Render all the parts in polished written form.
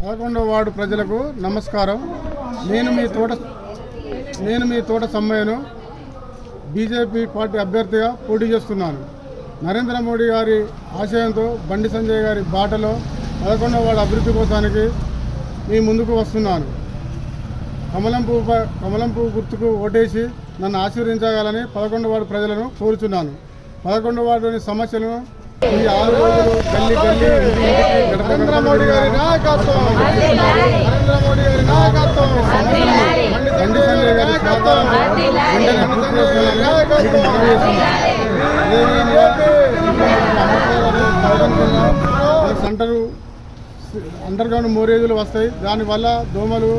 11వ ward ప్రజలకు నమస్కారం. నేను మీ తోట సమ్మయ్యను బీజేపీ పార్టీ అభ్యర్థిగా పోటీ చేస్తున్నాను. నరేంద్ర మోడీ గారి ఆశయంతో బండి సంజయ్ గారి బాటలో 11వ వార్డు అభివృద్ధి కోసానికి మీ ముందుకు వస్తున్నాను. కమలం పువ్వు గుర్తుకు ఓటేసి నన్ను ఆశీర్వదించగలని 11వ వార్డు ప్రజలను కోరుచున్నాను. 11వ వార్డులోని సమస్యలను ఈ 6 రోజులు గల్లీ నరేంద్ర మోడీ గారి నాయకత్వం, బండి సంజయ్ గారి సెంటరు అండర్గ్రౌండ్ మోరేజులు వస్తాయి. దానివల్ల దోమలు,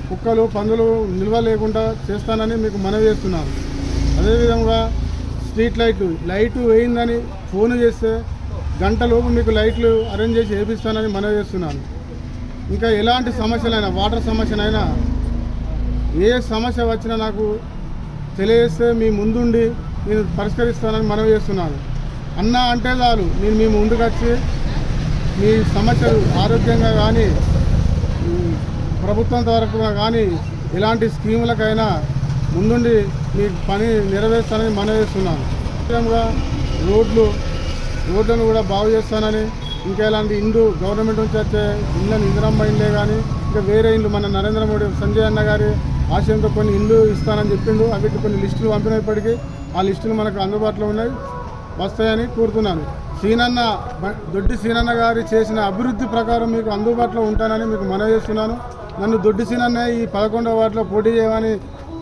కుక్కలు, పందులు నిల్వ లేకుండా చేస్తానని మీకు మనవి చేస్తున్నాను. అదేవిధంగా స్ట్రీట్ లైటు వేయిందని ఫోన్ చేస్తే గంటలోపు మీకు లైట్లు అరేంజ్ చేసి వేపిస్తానని మనవి చేస్తున్నాను. ఇంకా ఎలాంటి సమస్యలైనా, వాటర్ సమస్యనైనా, ఏ సమస్య వచ్చినా నాకు తెలియజేస్తే మీ ముందుండి నేను పరిష్కరిస్తానని మనవి చేస్తున్నాను. అన్న అంటే చాలు నేను మీ ముందుకు వచ్చి మీ సమస్యలు ఆరోగ్యంగా కానీ, ప్రభుత్వం తరఫున కానీ, ఎలాంటి స్కీములకైనా ముందుండి మీ పని నెరవేర్స్తానని మనవి చేస్తున్నాను. ముఖ్యంగా రోడ్లను కూడా బాగు చేస్తానని, ఇంకా ఇలాంటి ఇండ్లు గవర్నమెంట్ నుంచి వచ్చే ఇండ్లను ఇందిరమ్మ ఇండ్లే కానీ ఇంకా వేరే ఇండ్లు మన నరేంద్ర మోడీ సంజయ్ అన్న గారి ఆశయంతో కొన్ని ఇండ్లు ఇస్తానని చెప్పిండు. అవిటి కొన్ని లిస్టులు పంపినప్పటికీ ఆ లిస్టులు మనకు అందుబాటులో ఉన్నాయి, వస్తాయని కోరుతున్నాను. దొడ్డి సీనన్న గారి చేసిన అభివృద్ధి ప్రకారం మీకు అందుబాటులో ఉంటానని మీకు మనవి చేస్తున్నాను. నన్ను దొడ్డి సీనన్న ఈ 11వ వార్డులో పోటీ చేయమని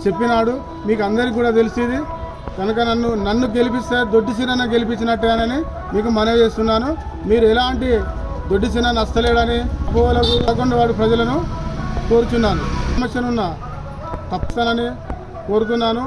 చెప్పినాడు, మీకు అందరికీ కూడా తెలిసేది కనుక నన్ను గెలిపిస్తే దొడ్డి సీనన్న గెలిపించినట్టేనని మీకు మనవి చేస్తున్నాను. మీరు ఎలాంటి దొడ్డి సీనన్న నష్టలేడని అపోహలకు 11వ వార్డు ప్రజలను కోరుచున్నాను. సమస్యనున్న తప్పుతానని కోరుతున్నాను.